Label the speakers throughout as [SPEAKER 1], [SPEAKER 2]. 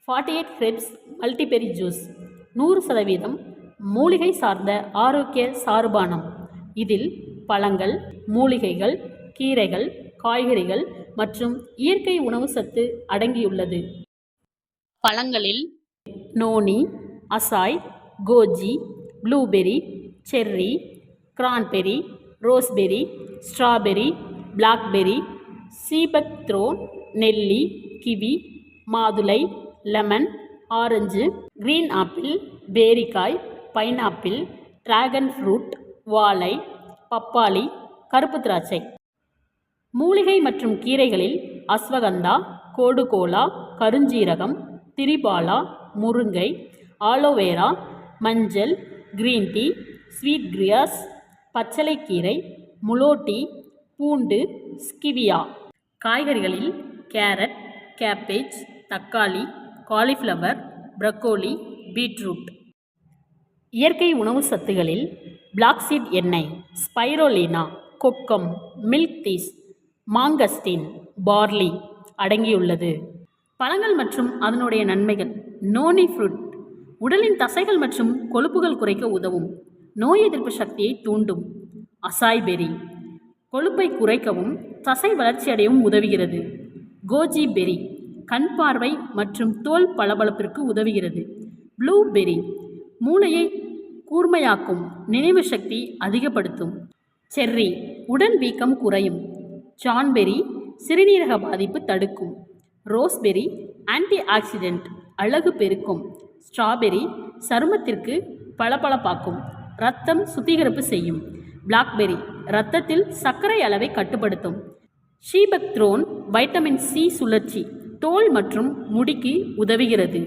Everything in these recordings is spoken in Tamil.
[SPEAKER 1] 48 ஹெர்ப்ஸ் மல்டிபெரி ஜூஸ் 100% மூலிகை சார்ந்த ஆரோக்கிய சாறுபானம். இதில் பழங்கள், மூலிகைகள், கீரைகள், காய்கறிகள் மற்றும் இயற்கை உணவு சத்து அடங்கியுள்ளது. பழங்களில் noni, acai, goji, blueberry, cherry, cranberry, raspberry, strawberry, blackberry, sea buck thorn, நெல்லி, கிவி, மாதுளை, லெமன், ஆரஞ்சு, கிரீன் ஆப்பிள், பேரிக்காய், பைனாப்பிள், டிராகன் ஃப்ரூட், வாழை, பப்பாளி, கருப்பு திராட்சை. மூலிகை மற்றும் கீரைகளில் அஸ்வகந்தா, கோடுகோலா, கருஞ்சீரகம், திரிபாலா, முருங்கை, ஆலோவேரா, மஞ்சள், கிரீன் டீ, ஸ்வீட் கிரியாஸ், பச்சளைக்கீரை, முலோட்டி, பூண்டு, ஸ்கிவியா. காய்கறிகளில் கேரட், கேப்பேஜ், தக்காளி, காலிஃப்ளவர், ப்ரக்கோலி, பீட்ரூட். இயற்கை உணவு சத்துகளில் பிளாக்சீட் எண்ணெய், ஸ்பைரோலினா, கொக்கம், மில்க் தீஸ், மாங்கஸ்டின், பார்லி அடங்கியுள்ளது. பழங்கள் மற்றும் அதனுடைய நன்மைகள். நோனி ஃப்ரூட் உடலின் தசைகள் மற்றும் கொழுப்புகள் குறைக்க உதவும். நோய் எதிர்ப்பு சக்தியை தூண்டும். அசாய் பெரி கொழுப்பை குறைக்கவும் தசை வளர்ச்சியடையவும் உதவுகிறது. கோஜி பெரி கண் பார்வை மற்றும் தோல் பளபளப்பிற்கு உதவுகிறது. ப்ளூபெர்ரி மூளையை கூர்மையாக்கும், நினைவு சக்தி அதிகப்படுத்தும். செர்ரி உடல் வீக்கம் குறையும். ஜான்பெர்ரி சிறுநீரக பாதிப்பு தடுக்கும். ரோஸ்பெர்ரி ஆன்டி ஆக்சிடென்ட், அழகு பெருக்கும். ஸ்ட்ராபெர்ரி சருமத்திற்கு பளபளப்பாக்கும், இரத்தம் சுத்திகரிப்பு செய்யும். பிளாக்பெர்ரி இரத்தத்தில் சர்க்கரை அளவை கட்டுப்படுத்தும். சீபக் த்ரோன் வைட்டமின் சி சுழற்சி, தோல் மற்றும் முடிக்கு உதவுகிறது.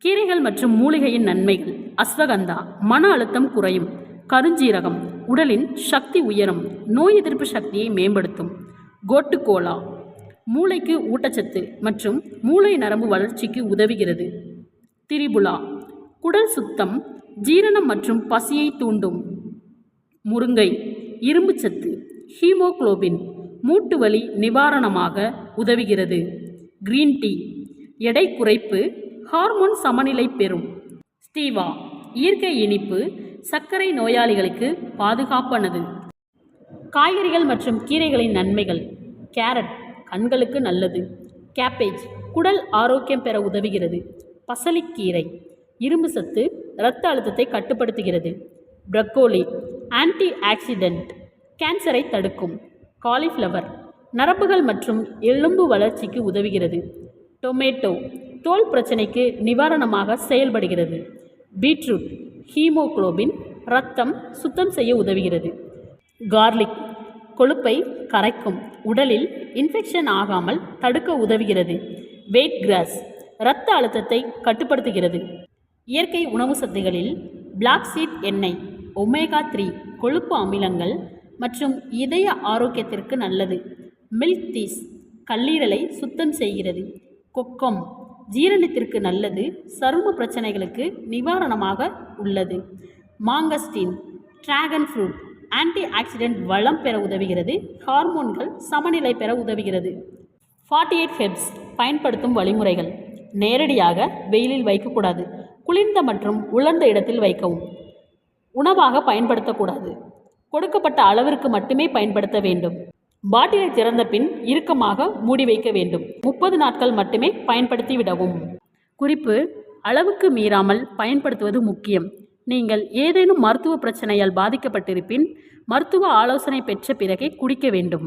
[SPEAKER 1] கீரைகள் மற்றும் மூலிகையின் நன்மைகள். அஸ்வகந்தா மன அழுத்தம் குறையும். கருஞ்சீரகம் உடலின் சக்தி உயரும், நோய் எதிர்ப்பு சக்தியை மேம்படுத்தும். கோட்டுகோலா மூளைக்கு ஊட்டச்சத்து மற்றும் மூளை நரம்பு வளர்ச்சிக்கு உதவுகிறது. திரிபுலா குடல் சுத்தம், ஜீரணம் மற்றும் பசியை தூண்டும். முருங்கை இரும்பு சத்து, ஹீமோகுளோபின், மூட்டு வலி நிவாரணமாக உதவுகிறது. கிரீன் டீ எடை குறைப்பு, ஹார்மோன் சமநிலை பெறும். ஸ்டீவா இயற்கை இனிப்பு, சர்க்கரை நோயாளிகளுக்கு பாதுகாப்பானது. காய்கறிகள் மற்றும் கீரைகளின் நன்மைகள். கேரட் கண்களுக்கு நல்லது. கேப்பேஜ் குடல் ஆரோக்கியம் பெற உதவுகிறது. பசலிக்கீரை இரும்பு சத்து, இரத்த அழுத்தத்தை கட்டுப்படுத்துகிறது. ப்ரக்கோலி ஆன்டி ஆக்சிடென்ட், கேன்சரை தடுக்கும். காலிஃப்ளவர் நரம்புகள் மற்றும் எலும்பு வளர்ச்சிக்கு உதவுகிறது. டொமேட்டோ தோல் பிரச்சனைக்கு நிவாரணமாக செயல்படுகிறது. பீட்ரூட் ஹீமோகுளோபின், இரத்தம் சுத்தம் செய்ய உதவுகிறது. கார்லிக் கொழுப்பை கரைக்கும், உடலில் இன்ஃபெக்ஷன் ஆகாமல் தடுக்க உதவுகிறது. வெயிட் கிராஸ் இரத்த அழுத்தத்தை கட்டுப்படுத்துகிறது. இயற்கை உணவு சத்துகளில் பிளாக்சீட் எண்ணெய், ஒமேகா 3 கொழுப்பு அமிலங்கள் மற்றும் இதய ஆரோக்கியத்திற்கு நல்லது. மில்க் தீஸ் கல்லீரலை சுத்தம் செய்கிறது. கொக்கம் ஜீரணத்திற்கு நல்லது, சரும பிரச்சனைகளுக்கு நிவாரணமாக உள்ளது. மாங்கஸ்டின் டிராகன் ஃப்ரூட் ஆன்டி ஆக்சிடென்ட் வளம் பெற உதவுகிறது. ஹார்மோன்கள் சமநிலை பெற உதவுகிறது. 48 ஹெர்ப்ஸ் பயன்படுத்தும் வழிமுறைகள். நேரடியாக வெயிலில் வைக்கக்கூடாது. குளிர்ந்த மற்றும் உலர்ந்த இடத்தில் வைக்கவும். உணவாக பயன்படுத்தக்கூடாது. கொடுக்கப்பட்ட அளவிற்கு மட்டுமே பயன்படுத்த வேண்டும். பாட்டிலை திறந்த பின் இறுக்கமாக மூடி வைக்க வேண்டும். 30 நாட்கள் மட்டுமே பயன்படுத்தி விடவும். குறிப்பு: அளவுக்கு மீறாமல் பயன்படுத்துவது முக்கியம். நீங்கள் ஏதேனும் மருத்துவ பிரச்சனையால் பாதிக்கப்பட்டிருப்பின் மருத்துவ ஆலோசனை பெற்ற பிறகே குடிக்க வேண்டும்.